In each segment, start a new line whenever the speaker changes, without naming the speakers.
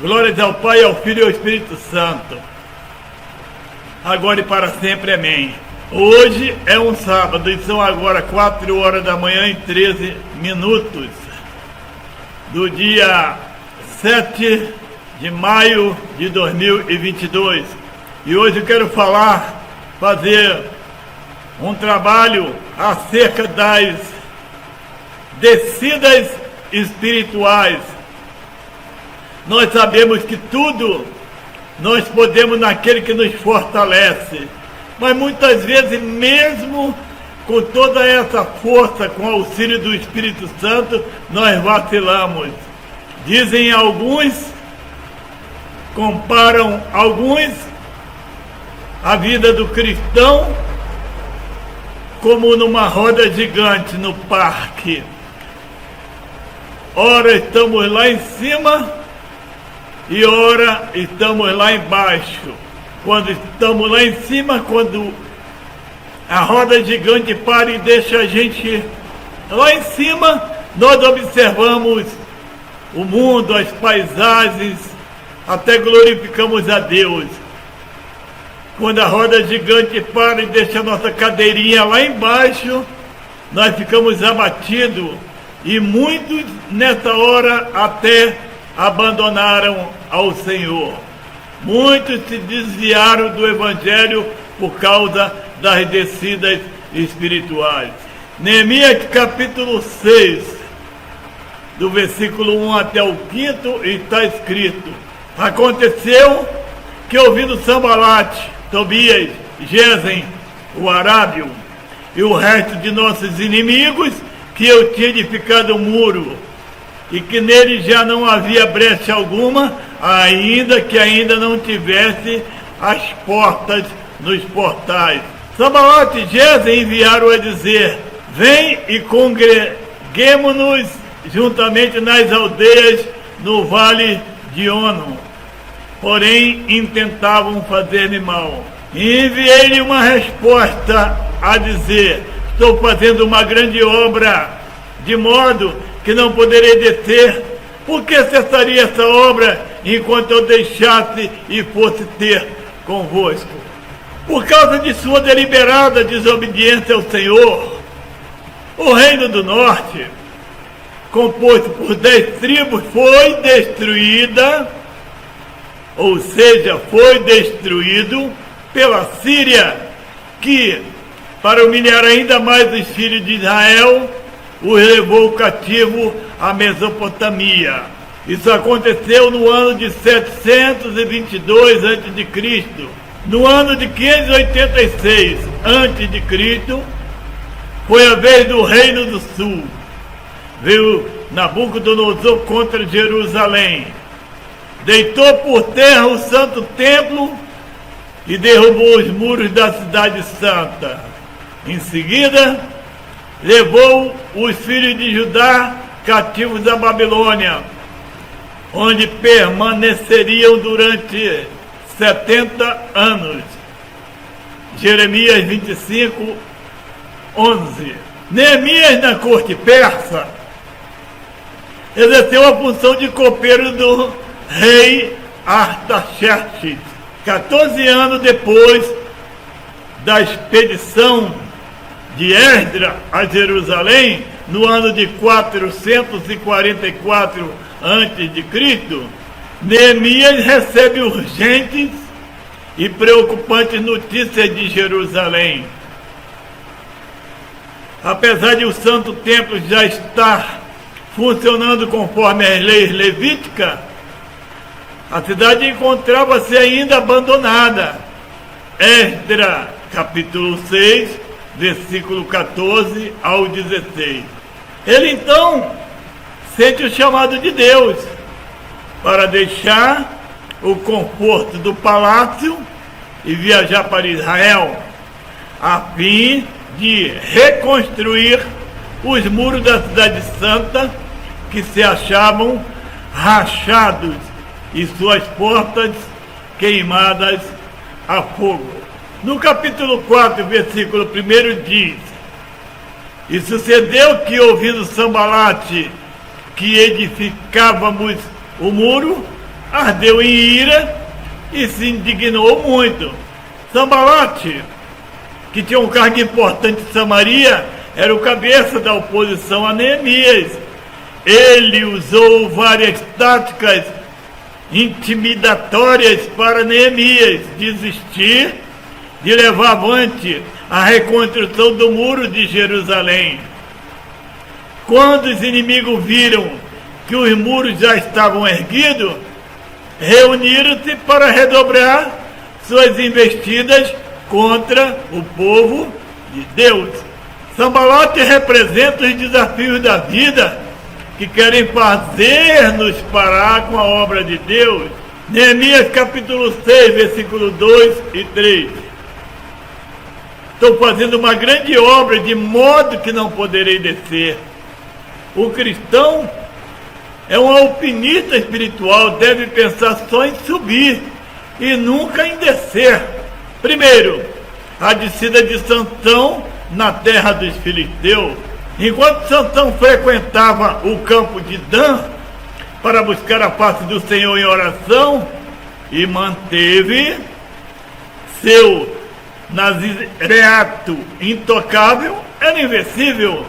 Glórias ao Pai, ao Filho e ao Espírito Santo, agora e para sempre, amém. Hoje é um sábado e são agora 4 horas da manhã e 13 minutos do dia 7 de maio de 2022. E hoje eu quero fazer um trabalho acerca das descidas espirituais. Nós sabemos que tudo nós podemos naquele que nos fortalece, mas muitas vezes, mesmo com toda essa força, com o auxílio do Espírito Santo, nós vacilamos. Dizem alguns, comparam alguns a vida do cristão como numa roda gigante no parque. Ora estamos lá em cima e ora estamos lá embaixo. Quando estamos lá em cima, quando a roda gigante para e deixa a gente lá em cima, nós observamos o mundo, as paisagens, até glorificamos a Deus. Quando a roda gigante para e deixa a nossa cadeirinha lá embaixo, nós ficamos abatidos e muitos nessa hora até abandonaram ao Senhor. Muitos se desviaram do Evangelho por causa das descidas espirituais. Neemias capítulo 6, do versículo 1 até o 5, está escrito: aconteceu que, ouvindo Sambalate, Tobias, Gesem, o arábio, e o resto de nossos inimigos, que eu tinha edificado um muro, e que nele já não havia brecha alguma, ainda que ainda não tivesse as portas nos portais. Sambalate e Gesem enviaram a dizer: vem e congreguemo-nos juntamente nas aldeias no vale de Ono. Porém, intentavam fazer-me mal. E enviei-lhe uma resposta a dizer: estou fazendo uma grande obra, de modo que não poderei descer. Por que cessaria essa obra enquanto eu deixasse e fosse ter convosco? Por causa de sua deliberada desobediência ao Senhor, o reino do norte, composto por 10 tribos, foi destruída, ou seja, foi destruído pela Síria, que, para humilhar ainda mais os filhos de Israel, os levou cativo à Mesopotâmia. Isso aconteceu no ano de 722 a.C. No ano de 586 a.C., foi a vez do Reino do Sul. Veio Nabucodonosor contra Jerusalém, deitou por terra o santo templo e derrubou os muros da cidade santa. Em seguida, levou os filhos de Judá cativos à Babilônia, onde permaneceriam durante 70 anos. Jeremias 25, 11. Neemias, na corte persa, exerceu a função de copeiro do rei Artaxerxes. 14 anos depois da expedição de Esdras a Jerusalém, no ano de 444 a.C., Neemias recebe urgentes e preocupantes notícias de Jerusalém. Apesar de o Santo Templo já estar funcionando conforme as leis levíticas, a cidade encontrava-se ainda abandonada. Esdras, capítulo 6, versículo 14 ao 16. Ele então sente o chamado de Deus para deixar o conforto do palácio e viajar para Israel, a fim de reconstruir os muros da cidade santa, que se achavam rachados e suas portas queimadas a fogo. No capítulo 4, versículo 1 diz: e sucedeu que, ouvindo Sambalate que edificávamos o muro, ardeu em ira e se indignou muito. Sanbalate, que tinha um cargo importante em Samaria, era o cabeça da oposição a Neemias. Ele usou várias táticas intimidatórias para Neemias desistir de levar avante a reconstrução do muro de Jerusalém. Quando os inimigos viram que os muros já estavam erguidos, reuniram-se para redobrar suas investidas contra o povo de Deus. Sanbalate representa os desafios da vida que querem fazer-nos parar com a obra de Deus. Neemias capítulo 6, versículo 2 e 3. Estou fazendo uma grande obra, de modo que não poderei descer. O cristão é um alpinista espiritual, deve pensar só em subir e nunca em descer. Primeiro, a descida de Sansão na terra dos filisteus. Enquanto Sansão frequentava o campo de Dan para buscar a face do Senhor em oração, e manteve seu nazireato intocável, era invencível.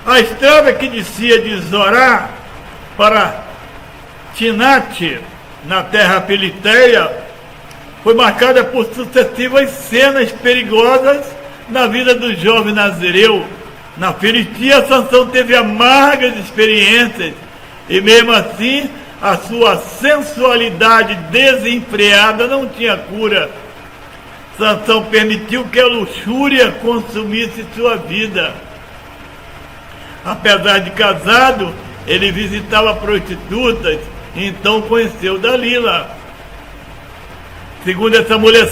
A estrada que descia de Zorá para Tinate, na terra filisteia, foi marcada por sucessivas cenas perigosas na vida do jovem nazireu. Na Filistia, Sansão teve amargas experiências e mesmo assim a sua sensualidade desenfreada não tinha cura. Sansão permitiu que a luxúria consumisse sua vida. Apesar de casado, ele visitava prostitutas e então conheceu Dalila. Segundo essa mulher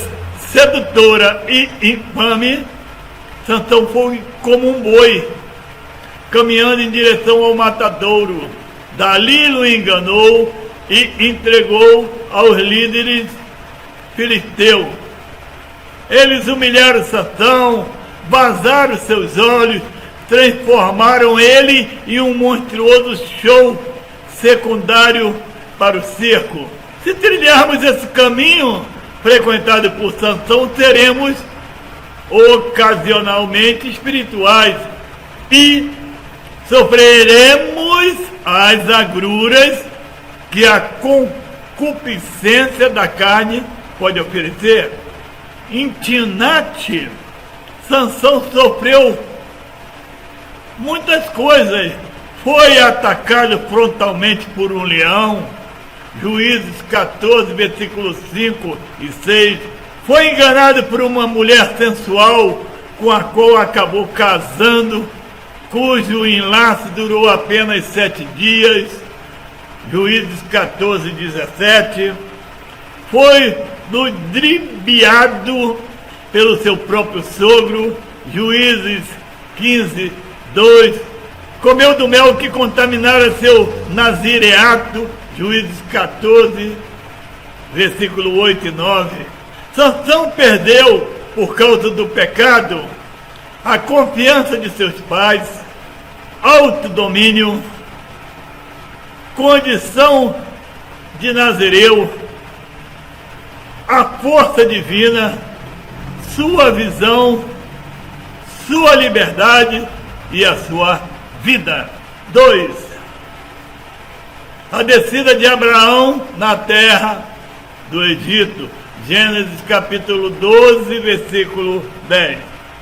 sedutora e infame, Sansão foi como um boi, caminhando em direção ao matadouro. Dalila o enganou e entregou aos líderes filisteus. Eles humilharam Sansão, vazaram seus olhos, transformaram ele em um monstruoso show secundário para o circo. Se trilharmos esse caminho frequentado por Sansão, seremos ocasionalmente espirituais e sofreremos as agruras que a concupiscência da carne pode oferecer. Em Tinate, Sansão sofreu muitas coisas. Foi atacado frontalmente por um leão, Juízes 14, versículos 5 e 6. Foi enganado por uma mulher sensual com a qual acabou casando, cujo enlace durou apenas 7 dias, Juízes 14, 17. Foi ludibriado pelo seu próprio sogro, Juízes 15, 2. Comeu do mel que contaminara seu nazireato, Juízes 14, versículo 8 e 9. Sansão perdeu, por causa do pecado, a confiança de seus pais, autodomínio, condição de nazireu, a força divina, sua visão, sua liberdade e a sua vida. 2. A descida de Abraão na terra do Egito. Gênesis capítulo 12, versículo 10.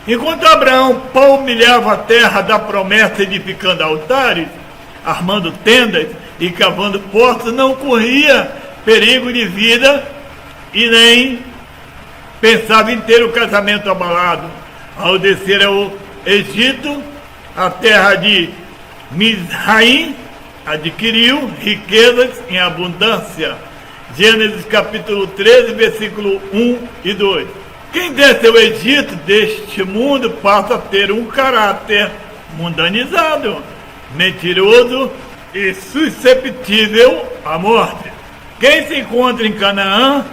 Enquanto Abraão palmilhava a terra da promessa, edificando altares, armando tendas e cavando poços, não corria perigo de vida e nem pensava em ter o casamento abalado. Ao descer ao Egito, a terra de Mizraim adquiriu riquezas em abundância. Gênesis capítulo 13, versículo 1 e 2. Quem desce ao Egito deste mundo passa a ter um caráter mundanizado, mentiroso e susceptível à morte. Quem se encontra em Canaã,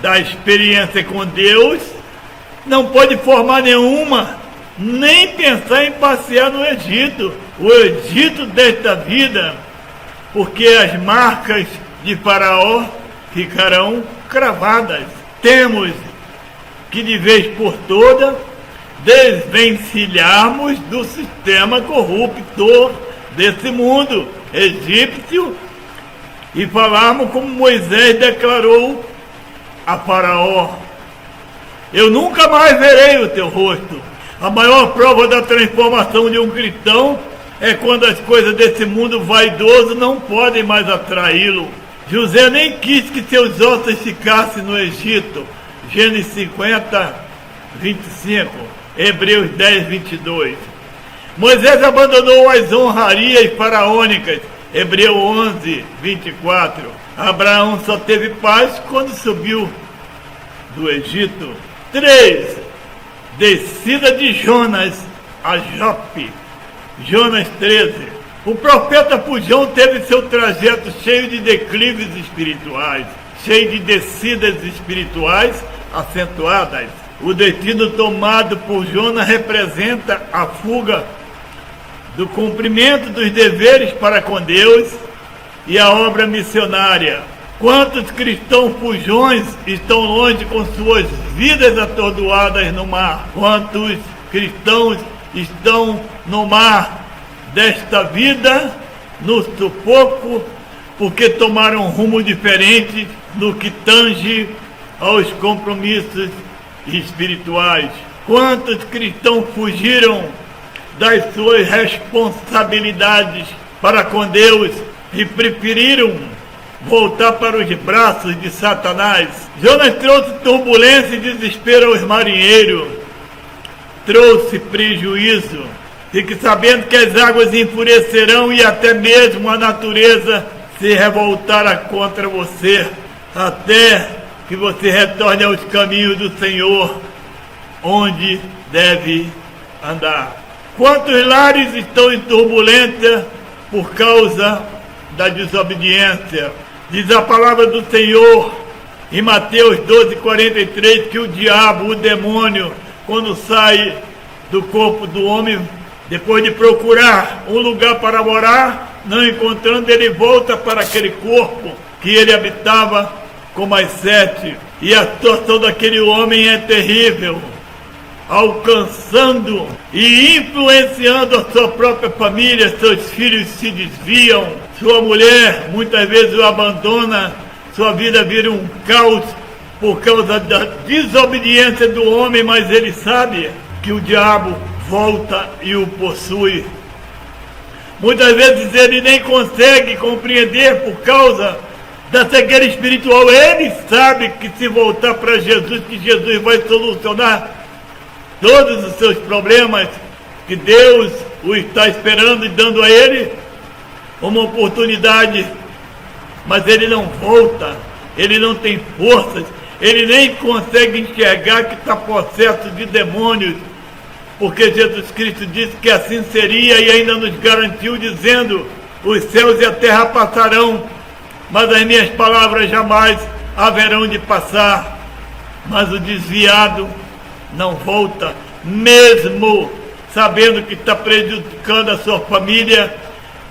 da experiência com Deus, não pode formar nenhuma, nem pensar em passear no Egito, o Egito desta vida, porque as marcas de Faraó ficarão cravadas. Temos que de vez por todas desvencilharmos do sistema corruptor desse mundo egípcio e falarmos como Moisés declarou a Faraó: eu nunca mais verei o teu rosto. A maior prova da transformação de um cristão é quando as coisas desse mundo vaidoso não podem mais atraí-lo. José nem quis que seus ossos ficassem no Egito. Gênesis 50, 25. Hebreus 10, 22. Moisés abandonou as honrarias faraônicas. Hebreus 11, 24. Abraão só teve paz quando subiu do Egito. 3. Descida de Jonas a Jope. Jonas 13. O profeta Pujão teve seu trajeto cheio de declives espirituais, cheio de descidas espirituais acentuadas. O destino tomado por Jonas representa a fuga do cumprimento dos deveres para com Deus e a obra missionária. Quantos cristãos fujões estão longe com suas vidas atordoadas no mar? Quantos cristãos estão no mar desta vida, no sufoco, porque tomaram um rumo diferente no que tange aos compromissos espirituais? Quantos cristãos fugiram das suas responsabilidades para com Deus e preferiram voltar para os braços de Satanás? Jonas trouxe turbulência e desespero aos marinheiros, trouxe prejuízo. Fique sabendo que as águas enfurecerão e até mesmo a natureza se revoltará contra você, até que você retorne aos caminhos do Senhor, onde deve andar. Quantos lares estão em turbulência por causa da desobediência? Diz a palavra do Senhor em Mateus 12, 43, que o diabo, o demônio, quando sai do corpo do homem, depois de procurar um lugar para morar, não encontrando, ele volta para aquele corpo que ele habitava como as 7. E a situação daquele homem é terrível, alcançando e influenciando a sua própria família. Seus filhos se desviam, sua mulher muitas vezes o abandona, sua vida vira um caos por causa da desobediência do homem, mas ele sabe que o diabo volta e o possui. Muitas vezes ele nem consegue compreender por causa da cegueira espiritual. Ele sabe que se voltar para Jesus, que Jesus vai solucionar todos os seus problemas, que Deus o está esperando e dando a ele uma oportunidade, mas ele não volta, ele não tem forças, ele nem consegue enxergar que está possesso de demônios, porque Jesus Cristo disse que assim seria e ainda nos garantiu dizendo: os céus e a terra passarão, mas as minhas palavras jamais haverão de passar. Mas o desviado não volta, mesmo sabendo que está prejudicando a sua família,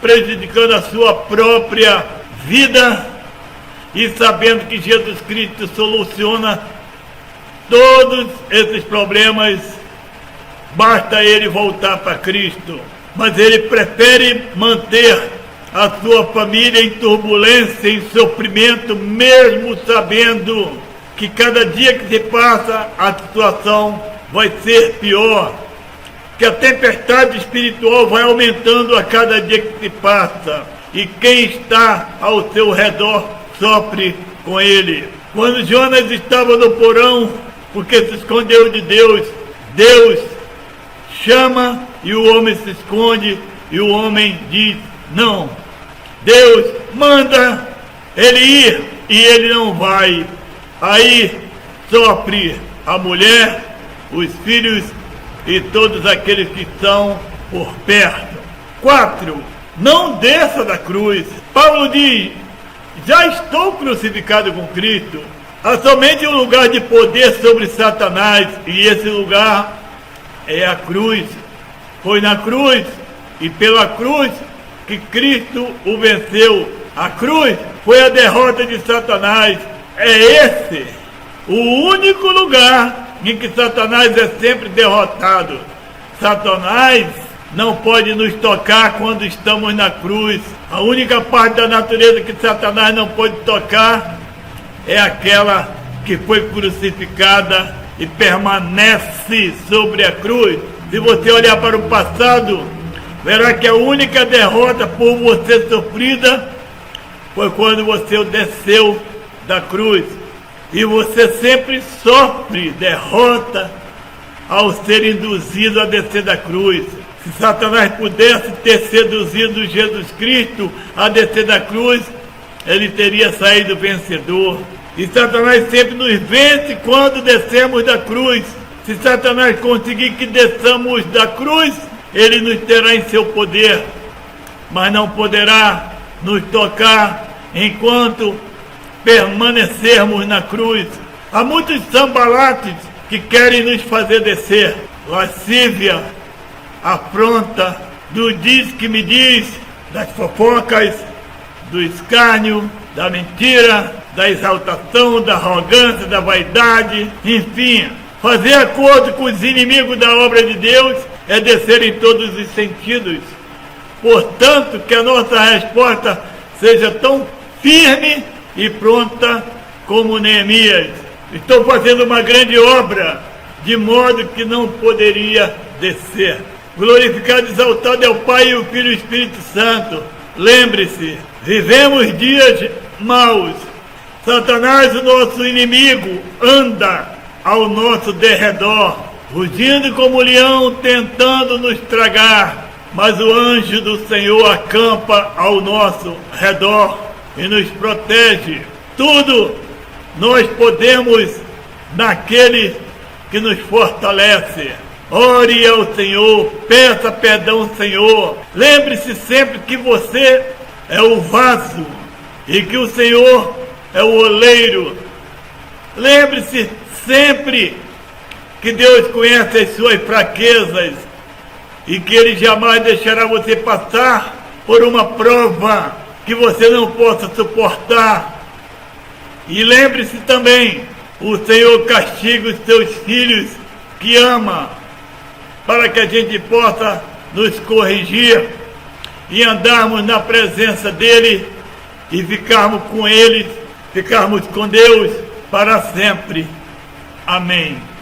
prejudicando a sua própria vida, e sabendo que Jesus Cristo soluciona todos esses problemas. Basta ele voltar para Cristo. Mas ele prefere manter a sua família em turbulência, em sofrimento, mesmo sabendo que cada dia que se passa a situação vai ser pior, que a tempestade espiritual vai aumentando a cada dia que se passa, e quem está ao seu redor sofre com ele. Quando Jonas estava no porão, porque se escondeu de Deus, Deus chama e o homem se esconde, e o homem diz não. Deus manda ele ir e ele não vai. Aí sofre a mulher, os filhos e todos aqueles que estão por perto. 4. Não desça da cruz. Paulo diz: já estou crucificado com Cristo. Há somente um lugar de poder sobre Satanás, e esse lugar é a cruz. Foi na cruz e pela cruz que Cristo o venceu. A cruz foi a derrota de Satanás. É esse o único lugar em que Satanás é sempre derrotado. Satanás não pode nos tocar quando estamos na cruz. A única parte da natureza que Satanás não pode tocar é aquela que foi crucificada e permanece sobre a cruz. Se você olhar para o passado, verá que a única derrota por você sofrida foi quando você desceu da cruz. E você sempre sofre derrota ao ser induzido a descer da cruz. Se Satanás pudesse ter seduzido Jesus Cristo a descer da cruz, ele teria saído vencedor. E Satanás sempre nos vence quando descemos da cruz. Se Satanás conseguir que desçamos da cruz, ele nos terá em seu poder, mas não poderá nos tocar enquanto permanecermos na cruz. Há muitos sambalates que querem nos fazer descer. Lascívia, afronta, do diz que me diz, das fofocas, do escárnio, da mentira, da exaltação, da arrogância, da vaidade, enfim. Fazer acordo com os inimigos da obra de Deus é descer em todos os sentidos. Portanto, que a nossa resposta seja tão firme e pronta como Neemias. Estou fazendo uma grande obra, de modo que não poderia descer. Glorificado e exaltado é o Pai, e o Filho e o Espírito Santo. Lembre-se, vivemos dias maus. Satanás, o nosso inimigo, anda ao nosso derredor, rugindo como leão, tentando nos tragar. Mas o anjo do Senhor acampa ao nosso redor e nos protege. Tudo nós podemos naquele que nos fortalece. Ore ao Senhor, peça perdão ao Senhor. Lembre-se sempre que você é o vaso e que o Senhor é o oleiro. Lembre-se sempre que Deus conhece as suas fraquezas e que Ele jamais deixará você passar por uma prova que você não possa suportar. E lembre-se também, o Senhor castiga os seus filhos que ama, para que a gente possa nos corrigir e andarmos na presença dEle e ficarmos com Ele, ficarmos com Deus para sempre. Amém.